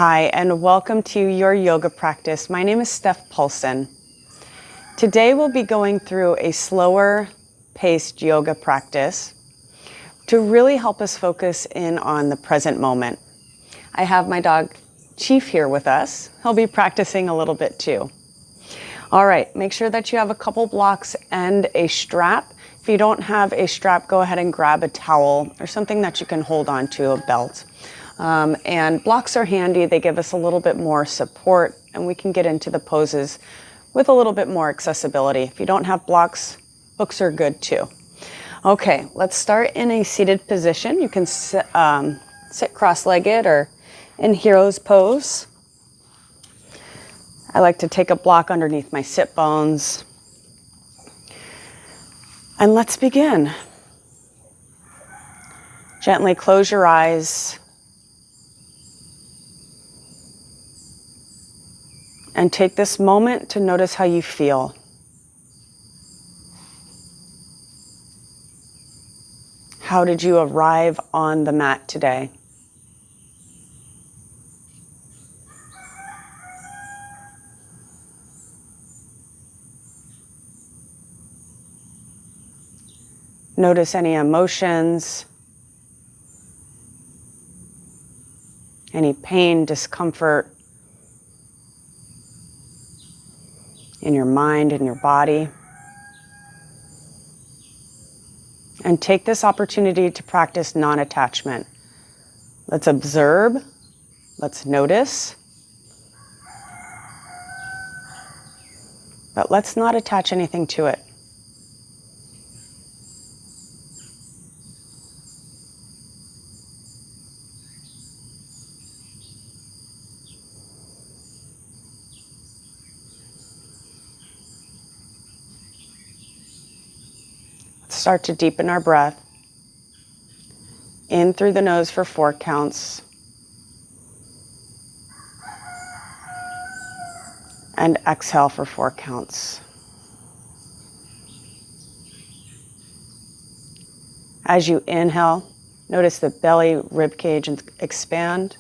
Hi, and welcome to your yoga practice. My name is Steph Paulson. Today we'll be going through a slower paced yoga practice to really help us focus in on the present moment. I have my dog Chief here with us. He'll be practicing a little bit too. All right, make sure that you have a couple blocks and a strap. If you don't have a strap, go ahead and grab a towel or something that you can hold on to, a belt. And blocks are handy. They give us a little bit more support and we can get into the poses with a little bit more accessibility. If you don't have blocks, books are good too. Okay, let's start in a seated position. You can sit cross-legged or in hero's pose. I like to take a block underneath my sit bones. And let's begin. Gently close your eyes. And take this moment to notice how you feel. How did you arrive on the mat today? Notice any emotions, any pain, discomfort in your mind and your body. And take this opportunity to practice non-attachment. Let's observe, let's notice, but let's not attach anything to it. Start to deepen our breath. In through the nose for 4 counts. And exhale for 4 counts. As you inhale, notice the belly, rib cage expand.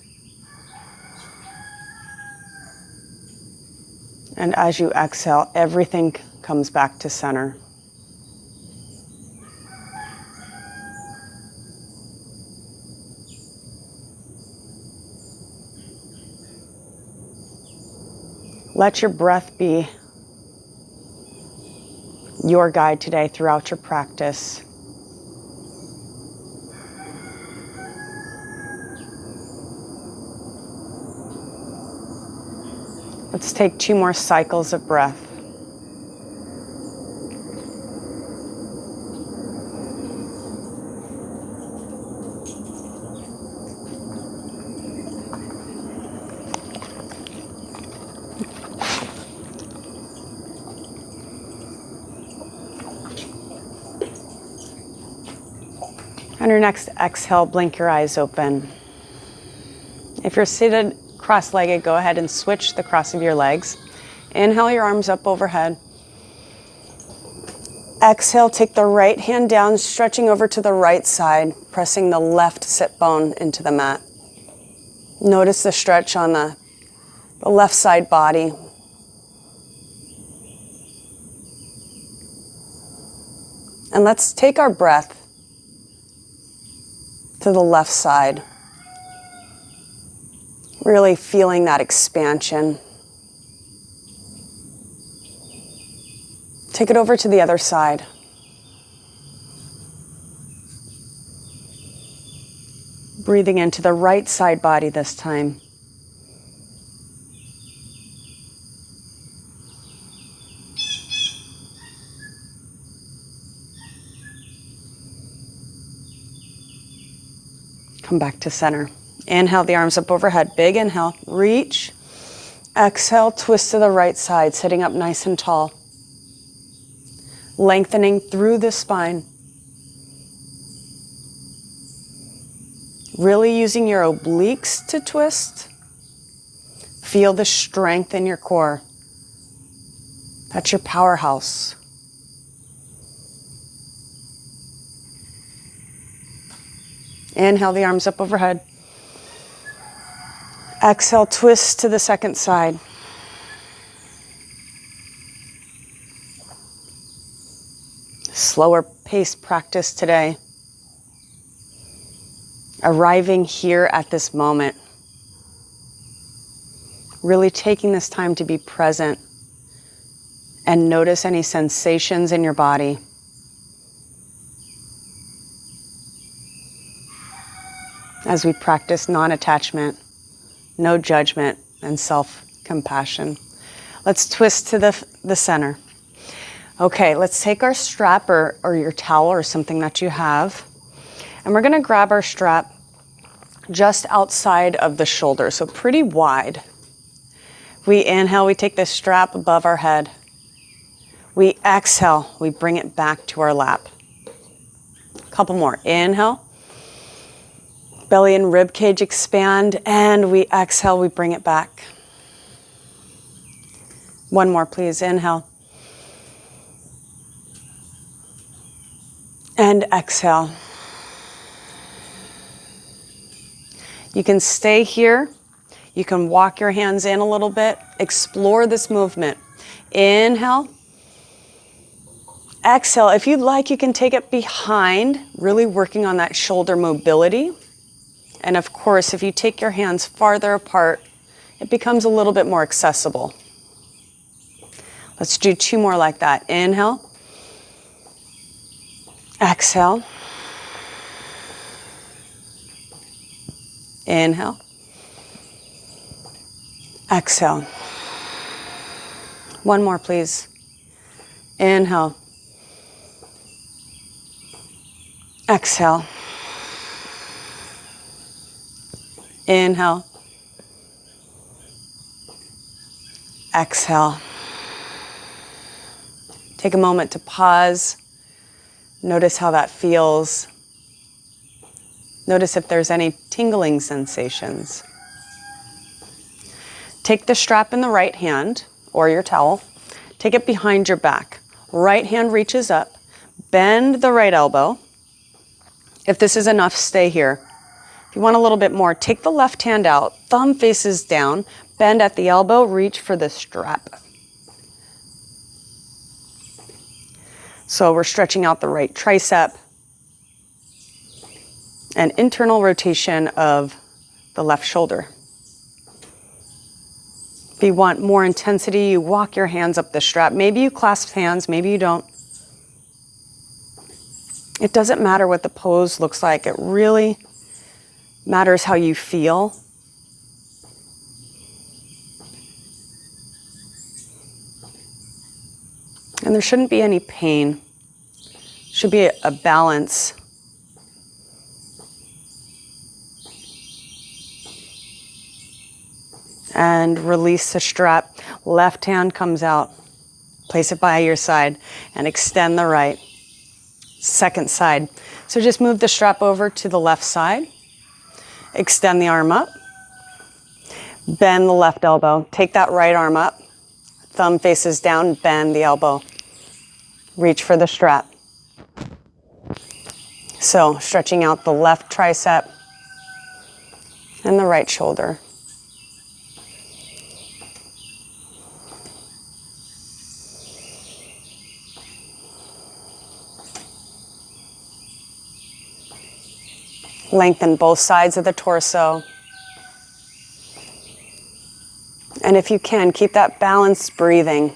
And as you exhale, everything comes back to center. Let your breath be your guide today throughout your practice. Let's take 2 more cycles of breath. On your next exhale, blink your eyes open. If you're seated cross-legged, go ahead and switch the cross of your legs. Inhale your arms up overhead. Exhale, take the right hand down, stretching over to the right side, pressing the left sit bone into the mat. Notice the stretch on the left side body. And let's take our breath to the left side. Really feeling that expansion. Take it over to the other side. Breathing into the right side body this time. Come back to center. Inhale the arms up overhead. Big inhale. Reach. Exhale, twist to the right side, sitting up nice and tall. Lengthening through the spine. Really using your obliques to twist. Feel the strength in your core. That's your powerhouse. Inhale the arms up overhead. Exhale, twist to the second side. Slower paced practice today. Arriving here at this moment. Really taking this time to be present and notice any sensations in your body. As we practice non-attachment, no judgment, and self-compassion. Let's twist to the center. Okay, let's take our strap or your towel or something that you have, and we're gonna grab our strap just outside of the shoulder, so pretty wide. We inhale, we take this strap above our head. We exhale, we bring it back to our lap. Couple more, inhale. Belly and rib cage expand, and we exhale, we bring it back. One more, please, inhale. And exhale. You can stay here. You can walk your hands in a little bit. Explore this movement. Inhale. Exhale. If you'd like, you can take it behind, really working on that shoulder mobility. And of course, if you take your hands farther apart, it becomes a little bit more accessible. Let's do 2 more like that. Inhale. Exhale. Inhale. Exhale. One more, please. Inhale. Exhale. Inhale. Exhale. Take a moment to pause. Notice how that feels. Notice if there's any tingling sensations. Take the strap in the right hand or your towel. Take it behind your back. Right hand reaches up. Bend the right elbow. If this is enough, stay here. If you want a little bit more, take the left hand out. Thumb faces down. Bend at the elbow. Reach for the strap. So we're stretching out the right tricep and internal rotation of the left shoulder. If you want more intensity, you walk your hands up the strap. Maybe you clasp hands, maybe you don't. It doesn't matter what the pose looks like. It really matters how you feel. And there shouldn't be any pain. Should be a balance. And release the strap. Left hand comes out. Place it by your side and extend the right. Second side. So just move the strap over to the left side. Extend the arm up. Bend the left elbow. Take that right arm up. Thumb faces down, bend the elbow. Reach for the strap. So stretching out the left tricep and the right shoulder. Lengthen both sides of the torso. And if you can, keep that balanced breathing.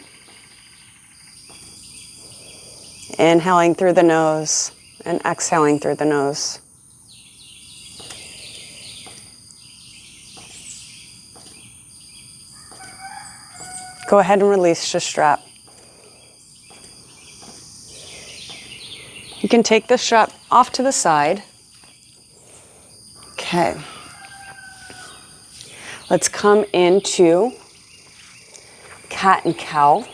Inhaling through the nose and exhaling through the nose. Go ahead and release your strap. You can take the strap off to the side. Okay. Let's come into cat and cow.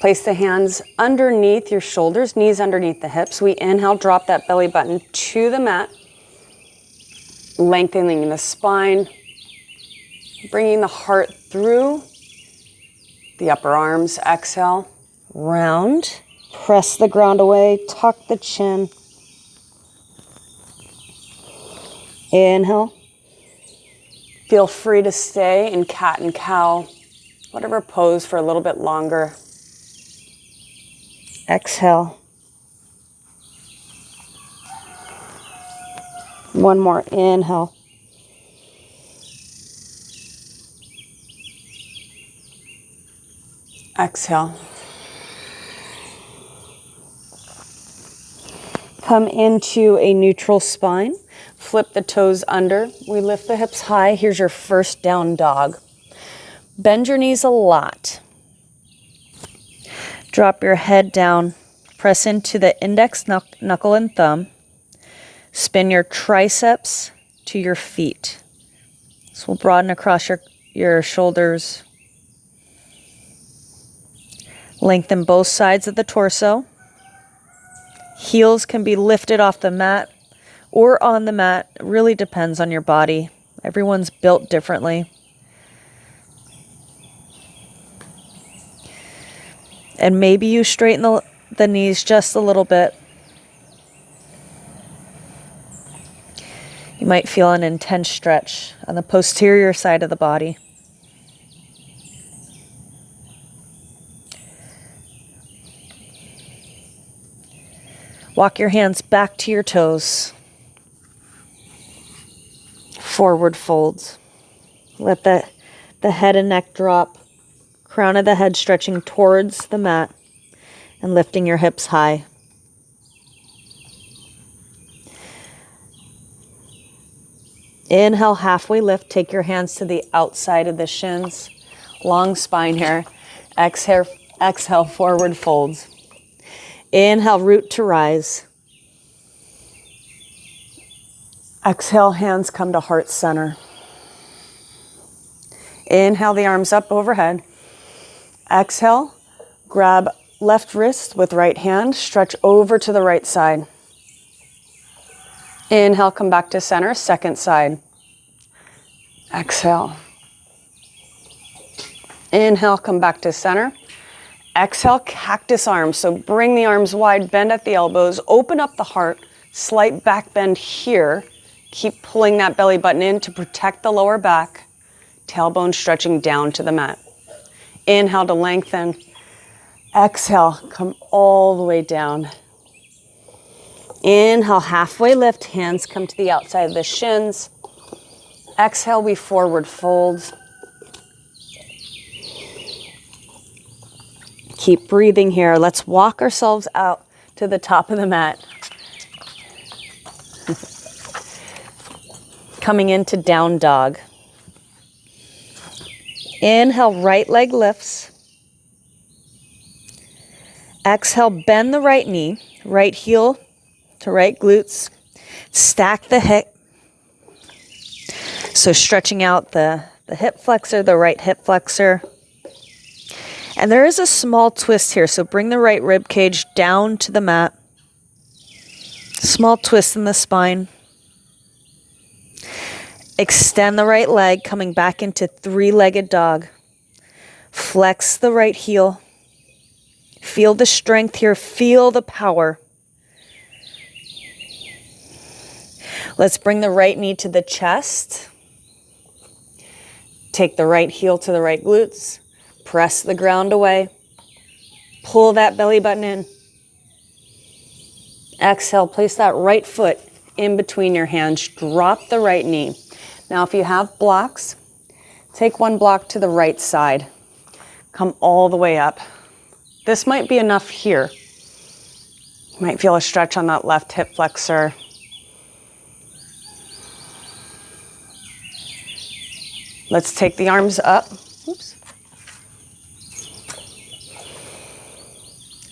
Place the hands underneath your shoulders, knees underneath the hips. We inhale, drop that belly button to the mat, lengthening the spine, bringing the heart through the upper arms. Exhale, round, press the ground away, tuck the chin. Inhale, Feel free to stay in cat and cow, whatever pose, for a little bit longer. Exhale. One more inhale. Exhale. Come into a neutral spine. Flip the toes under. We lift the hips high. Here's your first down dog. Bend your knees a lot. Drop your head down. Press into the index knuckle and thumb. Spin your triceps to your feet. This will broaden across your shoulders. Lengthen both sides of the torso. Heels can be lifted off the mat or on the mat. It really depends on your body. Everyone's built differently. And maybe you straighten the knees just a little bit. You might feel an intense stretch on the posterior side of the body. Walk your hands back to your toes. Forward folds. Let the head and neck drop. Crown of the head stretching towards the mat and lifting your hips high. Inhale, halfway lift. Take your hands to the outside of the shins. Long spine here. Exhale, forward folds. Inhale, root to rise. Exhale, hands come to heart center. Inhale, the arms up overhead. Exhale, grab left wrist with right hand, stretch over to the right side. Inhale, come back to center, second side. Exhale. Inhale, come back to center. Exhale, cactus arms. So bring the arms wide, bend at the elbows, open up the heart, slight back bend here. Keep pulling that belly button in to protect the lower back. Tailbone stretching down to the mat. Inhale to lengthen. Exhale, come all the way down. Inhale, halfway lift, hands come to the outside of the shins. Exhale, we forward fold. Keep breathing here. Let's walk ourselves out to the top of the mat. Coming into down dog. Inhale, right leg lifts. Exhale, bend the right knee, right heel to right glutes. Stack the hip. So stretching out the hip flexor, the right hip flexor. And there is a small twist here, so bring the right rib cage down to the mat. Small twist in the spine. Extend the right leg, coming back into three-legged dog. Flex the right heel. Feel the strength here. Feel the power. Let's bring the right knee to the chest. Take the right heel to the right glutes. Press the ground away. Pull that belly button in. Exhale, place that right foot in between your hands. Drop the right knee. Now, if you have blocks, take one block to the right side. Come all the way up. This might be enough here. You might feel a stretch on that left hip flexor. Let's take the arms up. Oops.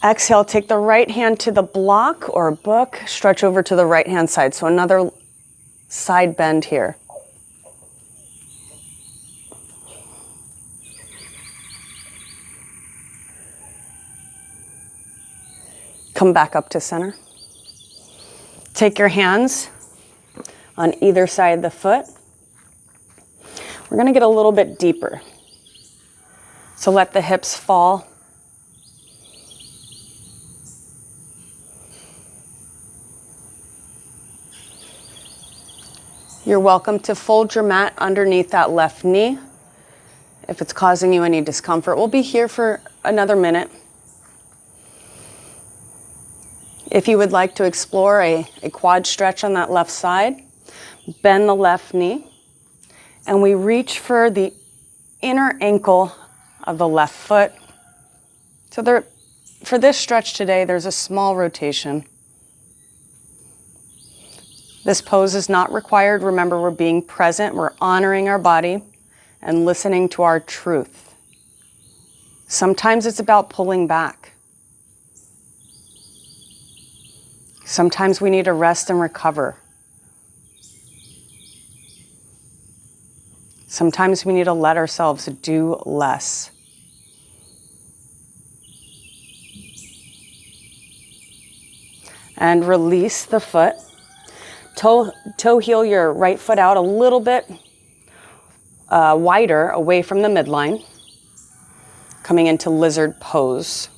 Exhale, take the right hand to the block or book. Stretch over to the right hand side. So another side bend here. Come back up to center. Take your hands on either side of the foot. We're going to get a little bit deeper. So let the hips fall. You're welcome to fold your mat underneath that left knee if it's causing you any discomfort. We'll be here for another minute. If you would like to explore a quad stretch on that left side, bend the left knee, and we reach for the inner ankle of the left foot. So for this stretch today, there's a small rotation. This pose is not required. Remember, we're being present. We're honoring our body and listening to our truth. Sometimes it's about pulling back. Sometimes we need to rest and recover. Sometimes we need to let ourselves do less. And release the foot. Toe heel your right foot out a little bit wider away from the midline, coming into lizard pose.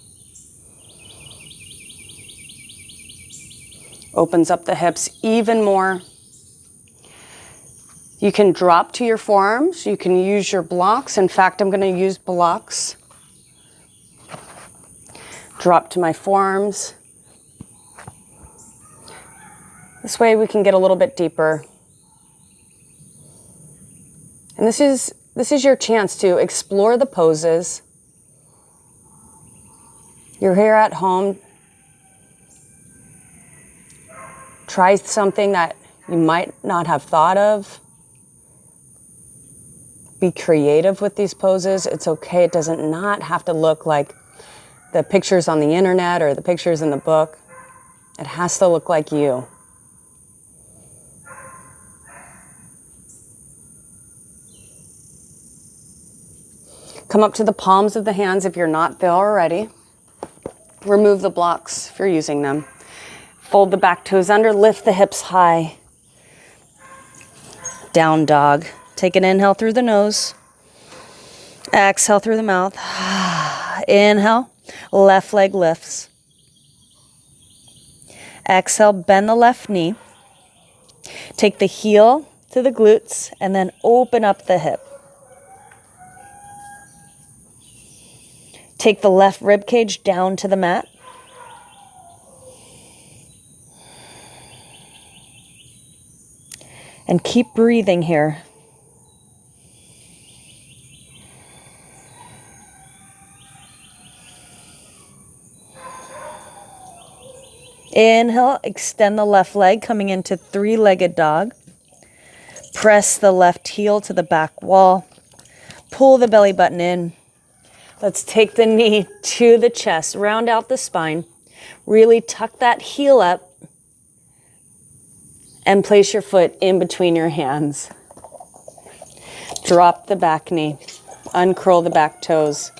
Opens up the hips even more. You can drop to your forearms. You can use your blocks. In fact, I'm going to use blocks. Drop to my forearms. This way we can get a little bit deeper. And this is your chance to explore the poses. You're here at home. Try something that you might not have thought of. Be creative with these poses. It's okay. It doesn't not have to look like the pictures on the internet or the pictures in the book. It has to look like you. Come up to the palms of the hands if you're not there already. Remove the blocks if you're using them. Fold the back toes under, lift the hips high. Down dog. Take an inhale through the nose. Exhale through the mouth. Inhale, left leg lifts. Exhale, bend the left knee. Take the heel to the glutes and then open up the hip. Take the left rib cage down to the mat. And keep breathing here. Inhale, extend the left leg, coming into three-legged dog. Press the left heel to the back wall. Pull the belly button in. Let's take the knee to the chest, round out the spine. Really tuck that heel up and place your foot in between your hands. Drop the back knee, uncurl the back toes.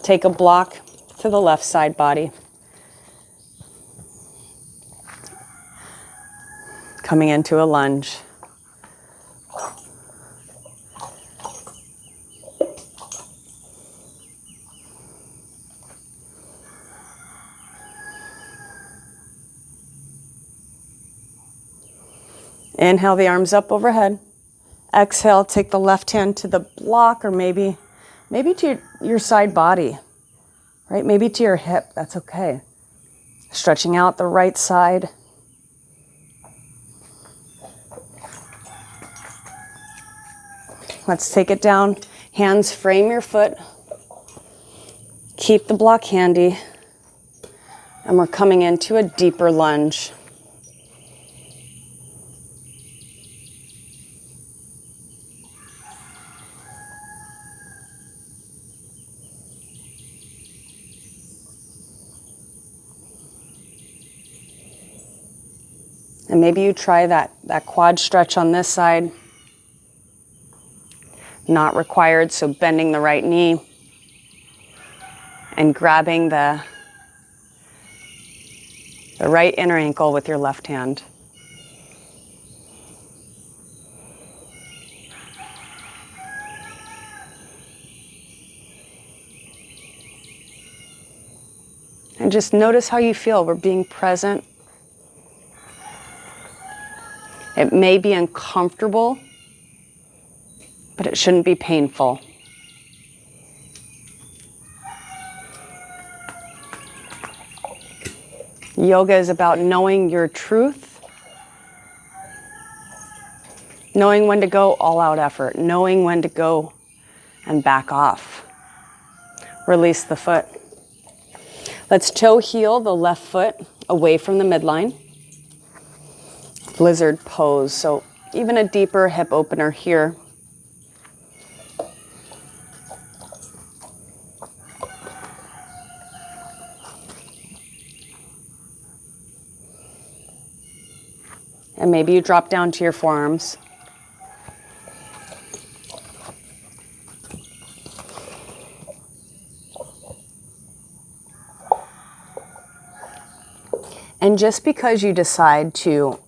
Take a block to the left side body. Coming into a lunge. Inhale the arms up overhead. Exhale, take the left hand to the block or maybe to your side body, right? Maybe to your hip, that's okay. Stretching out the right side. Let's take it down. Hands frame your foot. Keep the block handy. And we're coming into a deeper lunge. And maybe you try that quad stretch on this side. Not required, so bending the right knee and grabbing the right inner ankle with your left hand. And just notice how you feel. We're being present. It may be uncomfortable, but it shouldn't be painful. Yoga is about knowing your truth, knowing when to go all out effort, knowing when to go and back off. Release the foot. Let's toe heel the left foot away from the midline. Lizard pose, so even a deeper hip opener here. And maybe you drop down to your forearms. And just because you decide to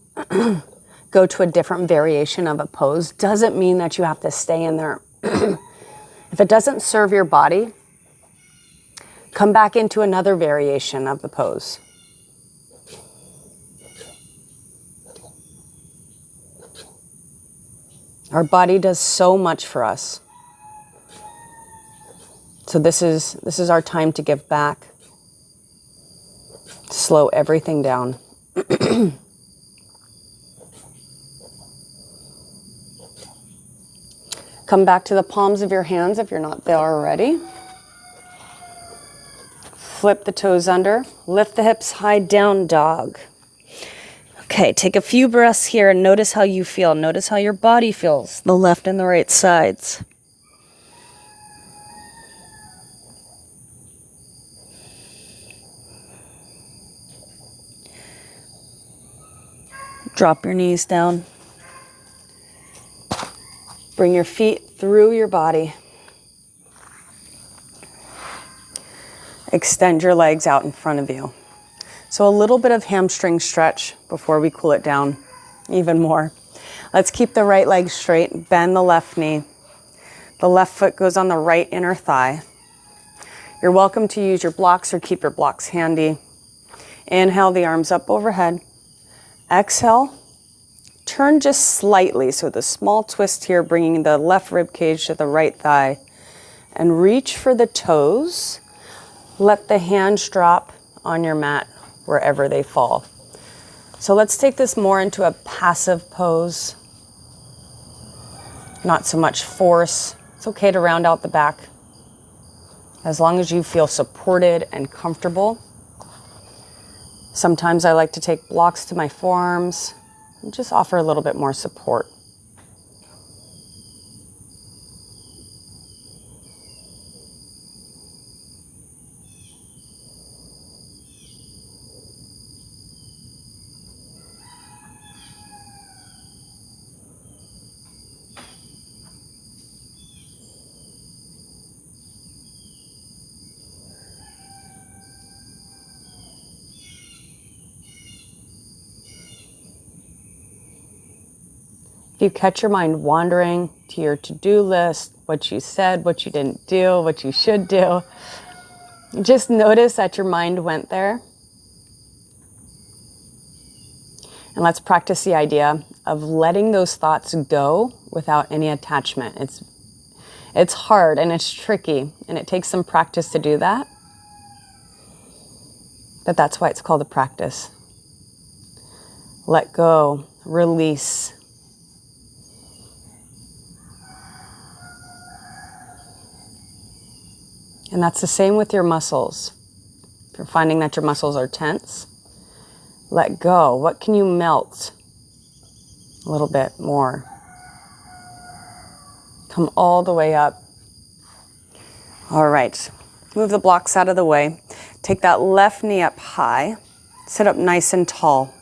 go to a different variation of a pose doesn't mean that you have to stay in there. If it doesn't serve your body, come back into another variation of the pose. Our body does so much for us. So this is our time to give back. Slow everything down. Come back to the palms of your hands if you're not there already. Flip the toes under. Lift the hips high, down dog. Okay, take a few breaths here and notice how you feel. Notice how your body feels, the left and the right sides. Drop your knees down. Bring your feet through your body. Extend your legs out in front of you. So a little bit of hamstring stretch before we cool it down even more. Let's keep the right leg straight, bend the left knee. The left foot goes on the right inner thigh. You're welcome to use your blocks or keep your blocks handy. Inhale the arms up overhead. Exhale, turn just slightly, so the small twist here, bringing the left rib cage to the right thigh. And reach for the toes. Let the hands drop on your mat wherever they fall. So let's take this more into a passive pose. Not so much force. It's okay to round out the back as long as you feel supported and comfortable. Sometimes I like to take blocks to my forearms and just offer a little bit more support. If you catch your mind wandering to your to-do list, what you said, what you didn't do, what you should do, just notice that your mind went there. And let's practice the idea of letting those thoughts go without any attachment. It's hard and it's tricky, and it takes some practice to do that. But that's why it's called a practice. Let go, release. And that's the same with your muscles. If you're finding that your muscles are tense, let go. What can you melt a little bit more? Come all the way up. All right, move the blocks out of the way. Take that left knee up high. Sit up nice and tall.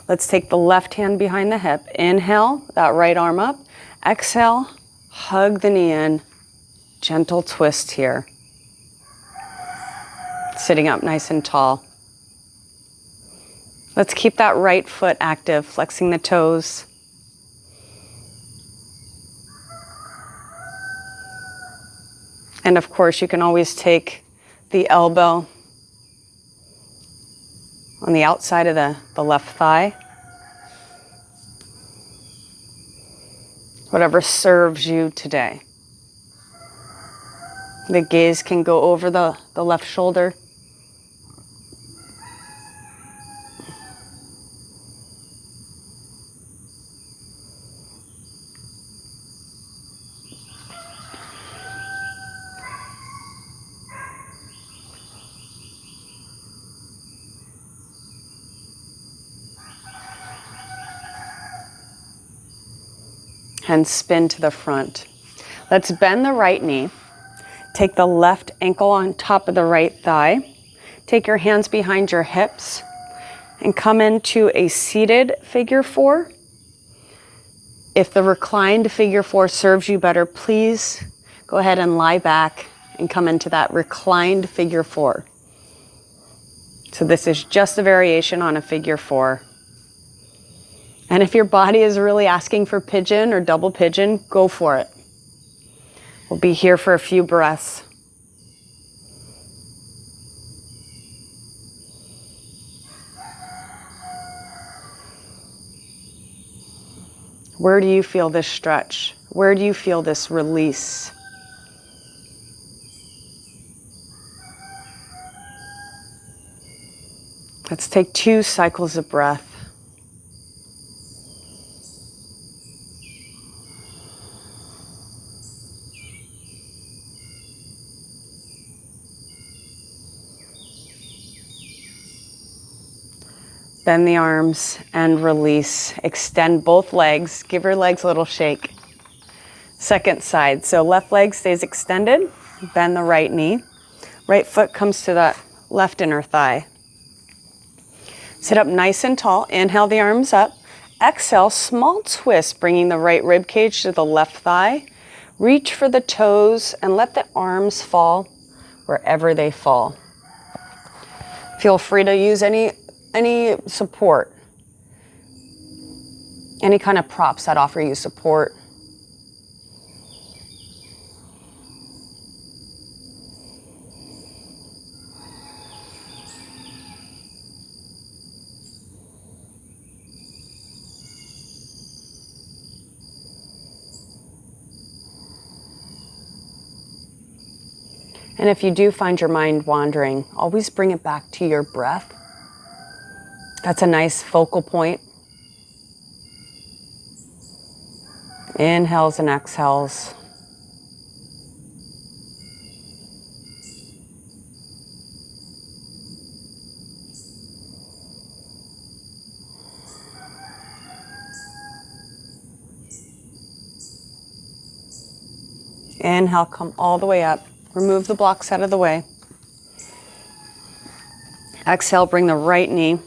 Let's take the left hand behind the hip. Inhale, that right arm up. Exhale, hug the knee in. Gentle twist here. Sitting up nice and tall. Let's keep that right foot active, flexing the toes. And of course, you can always take the elbow on the outside of the left thigh. whatever serves you today. The gaze can go over the left shoulder. And spin to the front. Let's bend the right knee. Take the left ankle on top of the right thigh. Take your hands behind your hips and come into a seated figure four. If the reclined figure four serves you better, please go ahead and lie back and come into that reclined figure four. So this is just a variation on a figure four. And if your body is really asking for pigeon or double pigeon, go for it. We'll be here for a few breaths. Where do you feel this stretch? Where do you feel this release? Let's take 2 cycles of breath. Bend the arms and release. Extend both legs. Give your legs a little shake. Second side. So left leg stays extended. Bend the right knee. Right foot comes to the left inner thigh. Sit up nice and tall. Inhale the arms up. Exhale, small twist, bringing the right rib cage to the left thigh. Reach for the toes and let the arms fall wherever they fall. Feel free to use any support, any kind of props that offer you support. And if you do find your mind wandering, always bring it back to your breath. That's a nice focal point. Inhales and exhales. Inhale, come all the way up. Remove the blocks out of the way. Exhale, bring the right knee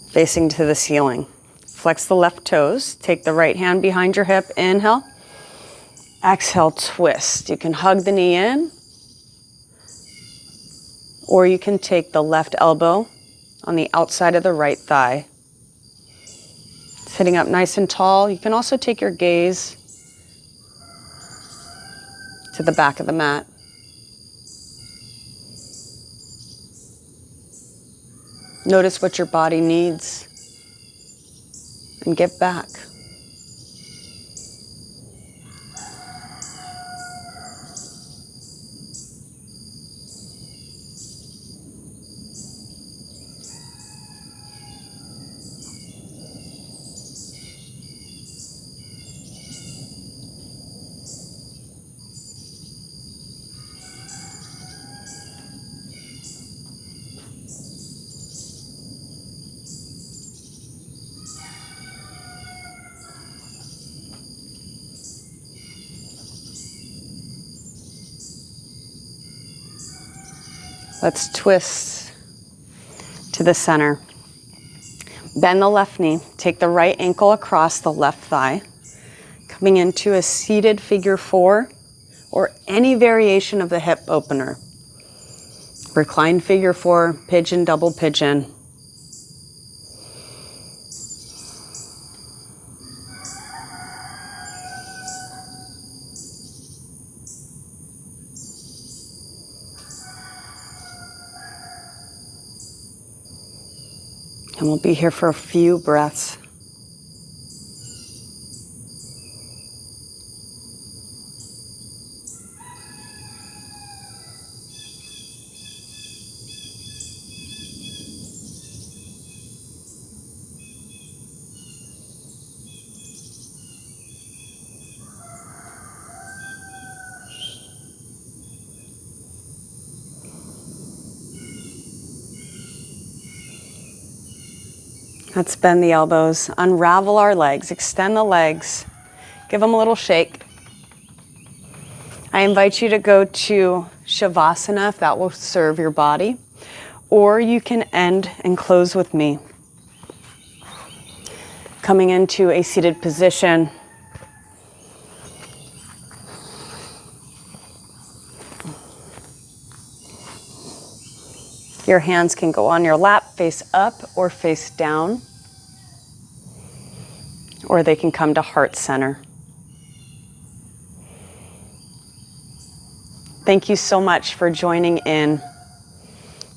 facing to the ceiling. Flex the left toes. Take the right hand behind your hip. Inhale. Exhale, twist. You can hug the knee in, or you can take the left elbow on the outside of the right thigh. Sitting up nice and tall. You can also take your gaze to the back of the mat. Notice what your body needs and give back. Let's twist to the center. Bend the left knee. Take the right ankle across the left thigh. Coming into a seated figure four or any variation of the hip opener. Reclined figure four, pigeon, double pigeon. And we'll be here for a few breaths. Let's bend the elbows, unravel our legs, extend the legs, give them a little shake. I invite you to go to Shavasana if that will serve your body, or you can end and close with me. Coming into a seated position. Your hands can go on your lap, face up or face down, or they can come to heart center. Thank you so much for joining in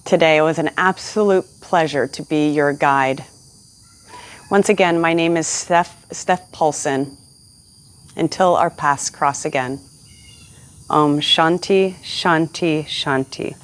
today. It was an absolute pleasure to be your guide. Once again, my name is Steph Paulson. Until our paths cross again. Om Shanti, Shanti, Shanti.